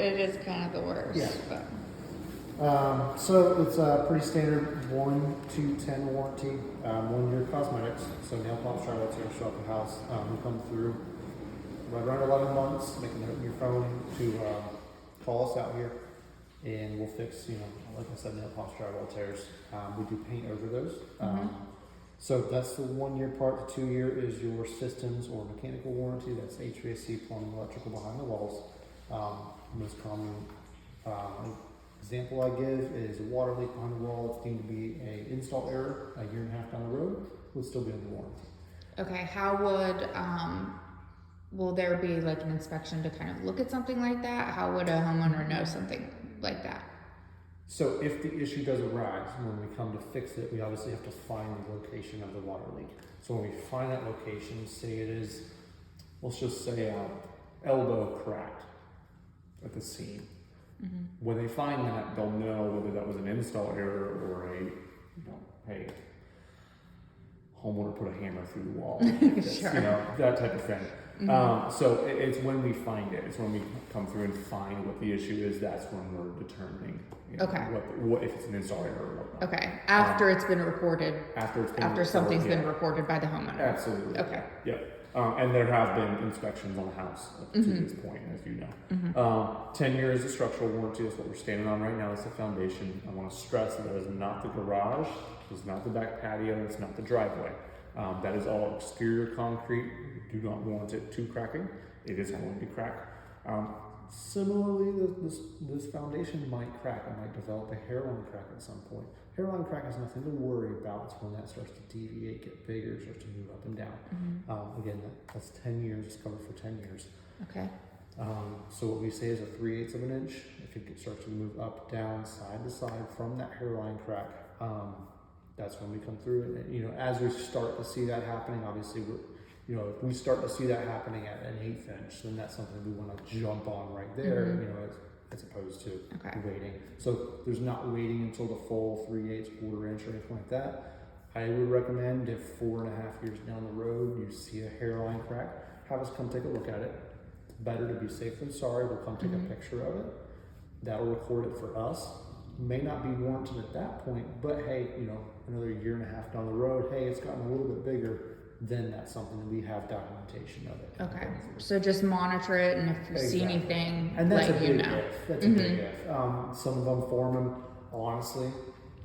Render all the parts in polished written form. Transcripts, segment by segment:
It is kind of the worst. Yeah. But. So it's a pretty standard 2007 warranty, 1 year cosmetics. So nail polish, Charlotte's here, show up at the house. We come through right around 11 months, make a note on your phone to call us out here, and we'll fix, like I said, nail polish, drywall tears. We do paint over those. So that's the 1 year part. The 2 year is your systems or mechanical warranty. That's HVAC, plumbing, electrical behind the walls. Most common example I give is a water leak behind the wall. It's deemed to be an install error. A year and a half down the road would still be under warranty. Okay, how would will there be like an inspection to kind of look at something like that? How would a homeowner know something like that? So if the issue does arise, when we come to fix it, we obviously have to find the location of the water leak. So when we find that location, say it is, let's just say elbow cracked at the seam. When they find that, they'll know whether that was an install error or hey, homeowner put a hammer through the wall. Sure. That type of thing. So it's when we find it. It's when we come through and find what the issue is. That's when we're determining what if it's an install error or whatnot. Okay, after it's been reported. After something's been reported by the homeowner. Absolutely. Okay. Yep. And there have been inspections on the house up to this point, as you know. 10 years of structural warranty is what we're standing on right now. It's the foundation. I want to stress that is not the garage, it's not the back patio, it's not the driveway. That is all exterior concrete. We do not want it to cracking. It is going to crack. Similarly, this foundation might crack. It might develop a hairline crack at some point. Hairline crack has nothing to worry about. It's when that starts to deviate, get bigger, starts to move up and down. Again, that's 10 years. It's covered for 10 years. Okay. So what we say is a 3/8 of an inch. If it starts to move up, down, side to side from that hairline crack, that's when we come through. And as we start to see that happening, obviously, if we start to see that happening at an 1/8 inch, then that's something we want to jump on right there. As opposed to waiting. So there's not waiting until the full 3/8, 1/4 inch or anything like that. I would recommend if 4.5 years down the road you see a hairline crack, have us come take a look at it. It's better to be safe than sorry. We'll come take a picture of it. That'll record it for us. May not be warranted at that point, but hey, another 1.5 years down the road, hey, it's gotten a little bit bigger. Then that's something that we have documentation of it. Okay. So just monitor it, and if you see anything, and that's let a you big know. if. That's a big if. Some of them foremen, honestly,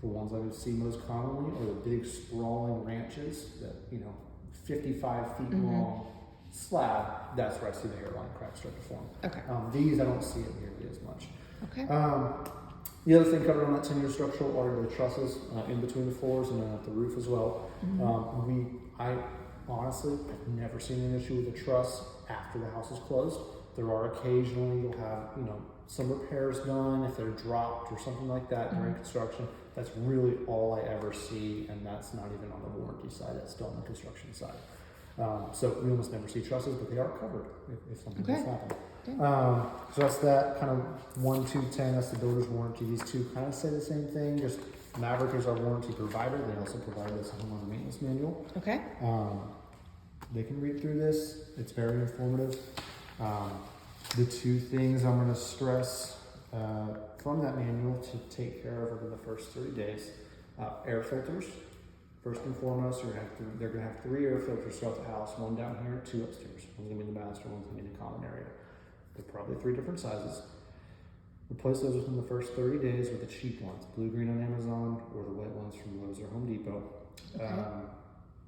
the ones I would see most commonly are the big sprawling ranches that 55 feet long slab. That's where I see the hairline cracks start to form. Okay. These I don't see it nearly as much. Okay. The other thing covered on that 10-year structural are the trusses in between the floors and then at the roof as well. I honestly have never seen an issue with a truss after the house is closed. There are occasionally you'll have some repairs done if they're dropped or something like that during construction. That's really all I ever see, and that's not even on the warranty side. That's still on the construction side. So we almost never see trusses, but they are covered if something does happen. So that's that kind of 1, 2, 10. That's the builder's warranty. These two kind of say the same thing. Just Maverick is our warranty provider. They also provide us a homeowner maintenance manual. Okay. They can read through this. It's very informative. The two things I'm going to stress from that manual to take care of over the first 30 days, air filters. First and foremost, they're going to have 3 air filters throughout the house, 1 down here, 2 upstairs. One's going to be in the master, one's going to be in the common area. They're probably 3 different sizes. Replace those within the first 30 days with the cheap ones, blue green on Amazon or the white ones from Lowe's or Home Depot.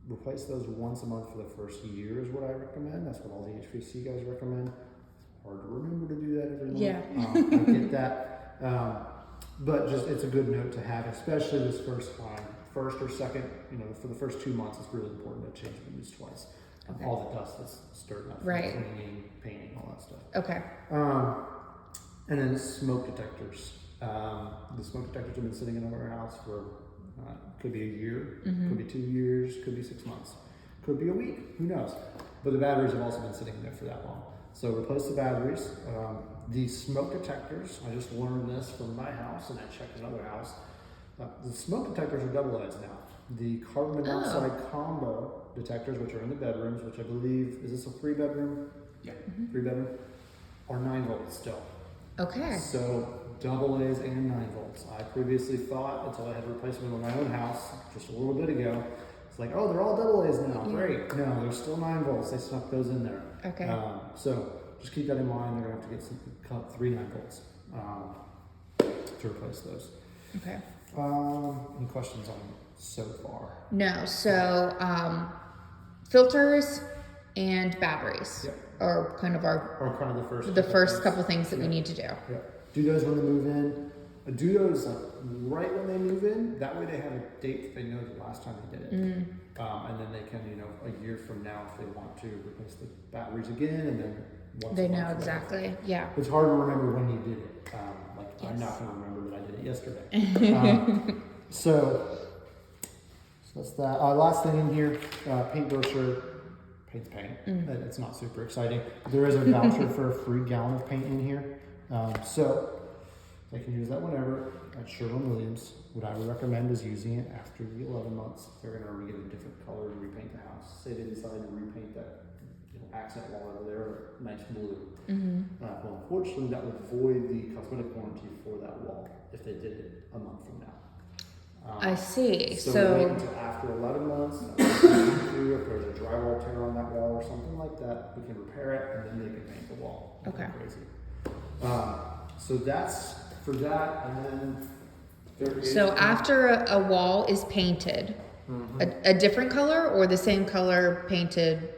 Replace those once a month for the first year is what I recommend. That's what all the HVAC guys recommend. Hard to remember to do that every month. Yeah. I get that. But just it's a good note to have, especially this first time. First or second, for the first 2 months, it's really important to change the news twice. Okay. All the dust that's stirred up from cleaning, painting, all that stuff. Okay. And then smoke detectors. The smoke detectors have been sitting in our house for could be a year, could be 2 years, could be 6 months, could be a week, who knows? But the batteries have also been sitting there for that long. So replace the batteries. The smoke detectors, I just learned this from my house and I checked another house. The smoke detectors are double heads now. The carbon monoxide combo detectors, which are in the bedrooms, which I believe, is this a 3-bedroom? Yeah, 3-bedroom, are 9 volts still. Okay. So double A's and 9 volts. I previously thought, until I had to replace them in my own house just a little bit ago, it's like, oh, they're all double A's now. Yeah. Great. No, they're still 9 volts. They snuck those in there. Okay. So just keep that in mind. They're gonna have to get cut 3 9 volts to replace those. Okay. Any questions on so far? No. So filters and batteries Yep. are kind of Or kind of the first couple things that we need to do. Yeah. Do those when they move in. Do those like right when they move in. That way they have a date that they know the last time they did it. And then they can, a year from now, if they want to replace the batteries again, and then once They a month know or exactly. Yeah. It's hard to remember when you did it. I'm not going to remember that I did it yesterday. So that's that. Last thing in here, paint brochure. Paint's paint. It's not super exciting. There is a voucher for a free gallon of paint in here. So they can use that whenever at Sherwin-Williams. What I would recommend is using it after the 11 months. They're going to get a different color to repaint the house. Say they decide to repaint that accent wall over there, nice blue. Well, unfortunately, that would void the cosmetic warranty for that wall if they did it a month from now. I see. So wait until after 11 months. If there's a drywall tear on that wall or something like that, we can repair it, and then they can paint the wall. Okay. Crazy. So that's for that, and then there is. So after a wall is painted, a different color or the same color painted?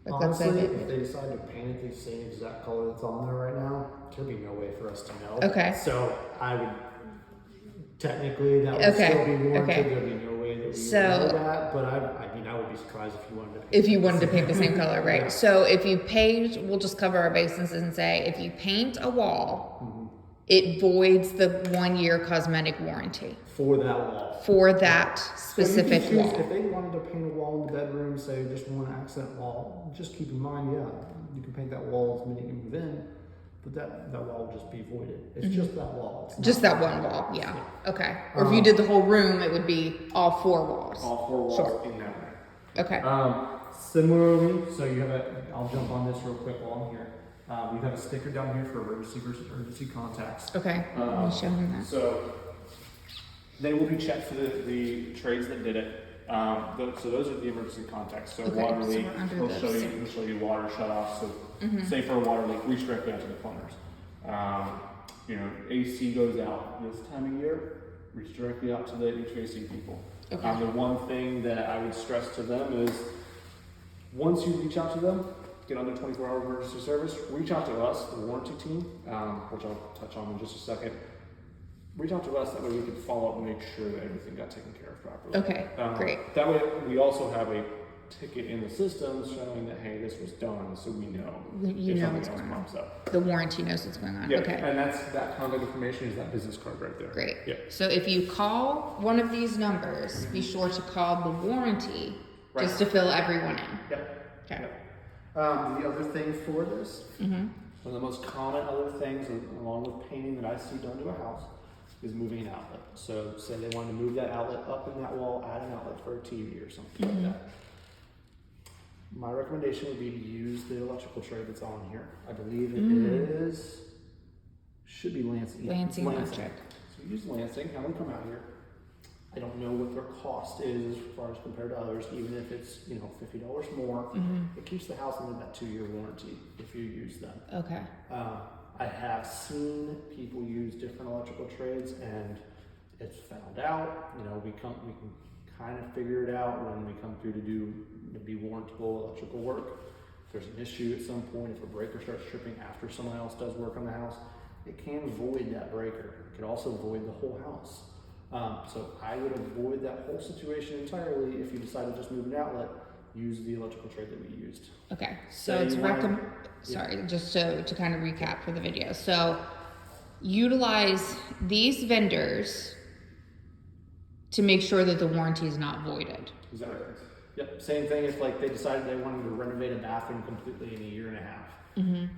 Like Honestly, let's say if they decide to paint it the same exact color that's on there right now, there'd be no way for us to know. Okay. So I would technically that would still be warranted. There'd be no way that we would know that. But I would be surprised if you wanted to. Paint the same color, right? Yeah. So if you paint, we'll just cover our bases and say if you paint a wall, it voids the 1-year cosmetic warranty For that wall. for that specific So you can choose, wall. if they wanted to paint a wall in the bedroom, say just one accent wall, just keep in mind, you can paint that wall the minute you move in, but that wall will just be voided. It's just that wall. It's Just not- that one wall, yeah. Okay. Or if you did the whole room, it would be all 4 walls. All 4 walls Sure. in that way. Okay. Similarly, so you have I'll jump on this real quick while I'm here. You have a sticker down here for emergency versus urgency contacts. Okay. Let me show him that. So they will be checked for the trades that did it. So those are the emergency contacts. So Okay, water so leak, we're under he'll those. show you water shut off. So say for a water leak, reach directly out to the plumbers. AC goes out this time of year, reach directly out to the HVAC people. Okay. The one thing that I would stress to them is once you reach out to them, get on their 24-hour emergency service, reach out to us, the warranty team, which I'll touch on in just a second. Reach out to us, that way we can follow up and make sure that everything got taken care of properly. Okay, great. That way we also have a ticket in the system showing that, hey, this was done, so we know You if know something what's else going on. pops up. The warranty knows what's going on. Yeah, Okay. and that contact information is that business card right there. Great. Yeah. So if you call one of these numbers, be sure to call the warranty just to fill everyone in. Yep. Okay. The other thing for this, One of the most common other things, along with painting that I see done to a house, is moving an outlet. So say they wanted to move that outlet up in that wall, add an outlet for a TV or something like that. My recommendation would be to use the electrical tray that's on here. I believe it should be Lansing. Lansing Electric. So use Lansing, have them come out here. I don't know what their cost is as far as compared to others, even if it's $50 more. It keeps the house under that 2-year warranty if you use them. Okay. I have seen people use different electrical trades, and it's found out. We can kind of figure it out when we come through to do maybe warrantable electrical work. If there's an issue at some point, if a breaker starts tripping after someone else does work on the house, it can void that breaker. It could also void the whole house. So I would avoid that whole situation entirely. If you decide to just move an outlet, use the electrical trade that we used. Okay. So Say it's you wanna- sorry, just to kind of recap for the video. So utilize these vendors to make sure that the warranty is not voided. Is that right? Yep. Same thing if they decided they wanted to renovate a bathroom completely in a year and a half.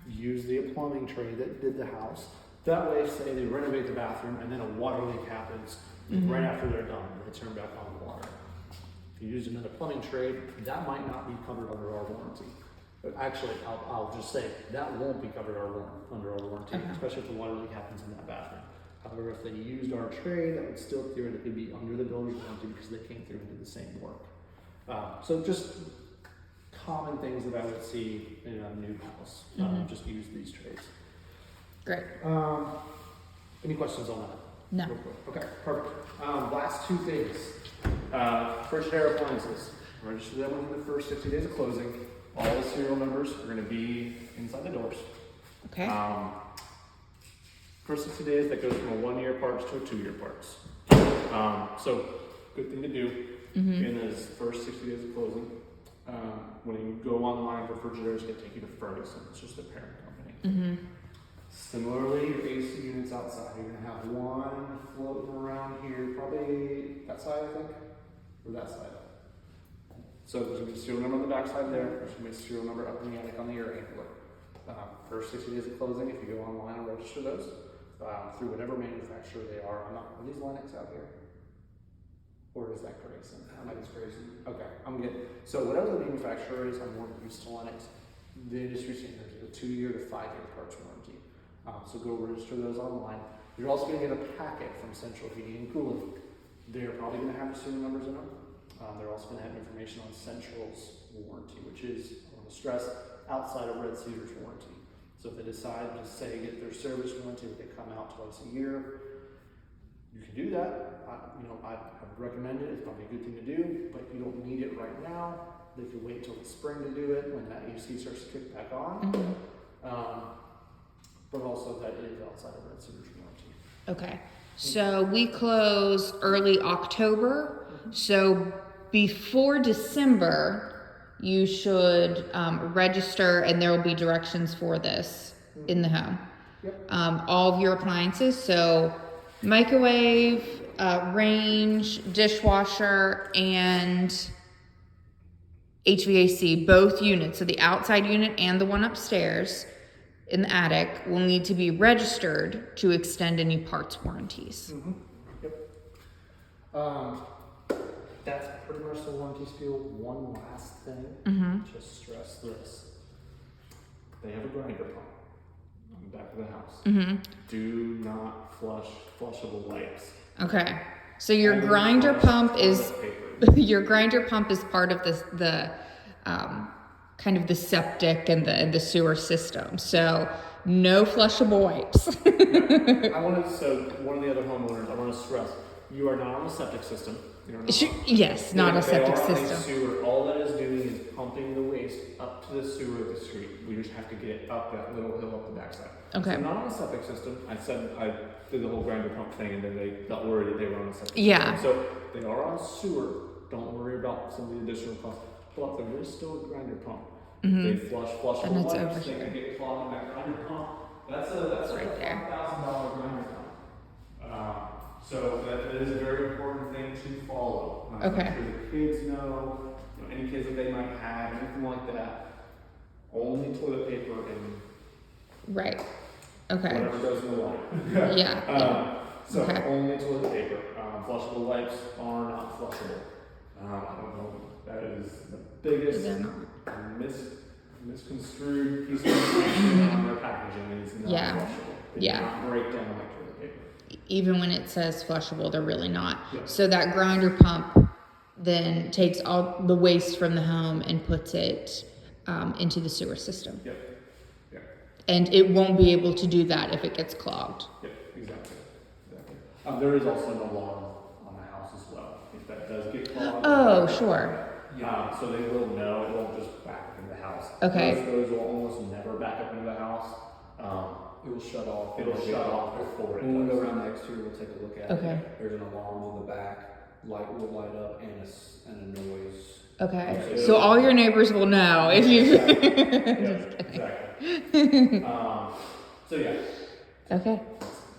Use the plumbing trade that did the house. That way, say they renovate the bathroom and then a water leak happens right after they're done. They turn back on the water. If you use another plumbing trade, that might not be covered under our warranty. But actually, I'll just say, that won't be covered under our warranty, Okay. especially if the water leak happens in that bathroom. However, if they used our tray, that would still theoretically be under the builder's warranty because they came through and did the same work. So just common things that I would see in a new house. Just use these trays. Great. Any questions on that? No. Real quick. Okay, perfect. Last two things. Refrigerator appliances. Register them within the first 60 days of closing. All the serial numbers are going to be inside the doors. Okay. First 60 days, that goes from a 1-year parts to a 2-year parts. So, good thing to do in those first 60 days of closing. When you go online for refrigerators, they take you to Ferguson. It's just the parent company. Similarly, your AC units outside, you're going to have one floating around here, probably that side, I think, or that side. So there's going to be a serial number on the back side there. There's going to be a serial number up in the attic on the air handler. First 60 days of closing, if you go online and register those through whatever manufacturer they are. Are these Lennox out here? Or is that Grayson? I might be Grayson. Okay, I'm getting. So whatever the manufacturer is, I'm more used to Lennox. The industry standard is a 2-year to 5-year parts warranty. So go register those online. You're also going to get a packet from Central Heating and Cooling. They're probably going to have the serial numbers in them. They're also going to have information on Central's warranty, which is, I want to stress, outside of Red Cedar's warranty. So if they decide to say get their service warranty, that they come out twice a year, you can do that. I would recommend it. It's probably a good thing to do, but you don't need it right now. They could wait till the spring to do it when that AC starts to kick back on. But also that is outside of Red Cedar's warranty. Okay. So we close early October. So before December, you should register, and there will be directions for this in the home. Yep. All of your appliances, so microwave, range, dishwasher, and HVAC, both units, so the outside unit and the one upstairs in the attic, will need to be registered to extend any parts warranties. Yep. That's pretty much the warranty spiel. One last thing, just stress this. They have a grinder pump on the back of the house. Do not flush flushable wipes. Okay. So your grinder pump is your grinder pump is part of the kind of the septic and the sewer system. So no flushable wipes. So one of the other homeowners, I want to stress, you are not on a septic system. Yes, not a septic system. Sewer. All that is doing is pumping the waste up to the sewer of the street. We just have to get it up that little hill up the backside. Okay. So not on a septic system. I did the whole grinder pump thing, and then they got worried that they were on a septic Yeah. system. So they are on sewer. Don't worry about some of the additional costs. But there is still a grinder pump. They flushable And it's wipes. over They here. can get clogged in that grinder pump. That's like Right a there. $5,000 grinder pump. So that is a very important thing to follow. Okay. Make sure the kids know, any kids that they might have, anything like that. Only toilet paper and Right. Okay. whatever goes in the water. Yeah. So Okay. only toilet paper. Flushable wipes are not flushable. I don't know. That is the biggest They're not. misconstrued piece of information on their packaging. It's not Yeah. flushable. They Yeah. do not break down like toilet paper. Even when it says flushable, they're really not. Yeah. So that grinder pump then takes all the waste from the home and puts it into the sewer system. Yep. Yep. And it won't be able to do that if it gets clogged. Yep, exactly. There is also an alarm on the house as well. If that does get clogged. Oh, sure. So they will know. It won't just back up into the house. Okay. Those will almost never back up into the house. It will shut off. It'll shut off before it When we does. go around next year, we'll take a look at Okay. it. There's an alarm on the back, light will light up, and a noise. Okay. So all your neighbors will know if you. Exactly. So yeah. Okay.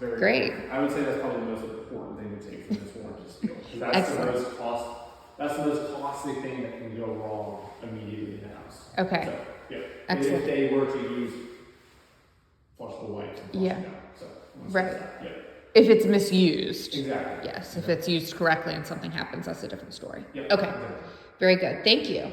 Very Great. I would say that's probably the most important thing to take from this warranty spiel. 'Cause That's Excellent. that's the most costly thing that can go wrong immediately in the house. Okay. So, yeah. Excellent. If they were to use flushable wipes and flush Yeah. it down. So, Right. Yeah. If it's misused. Exactly. Yes. If it's used correctly and something happens, that's a different story. Yep. Okay. Exactly. Very good. Thank you.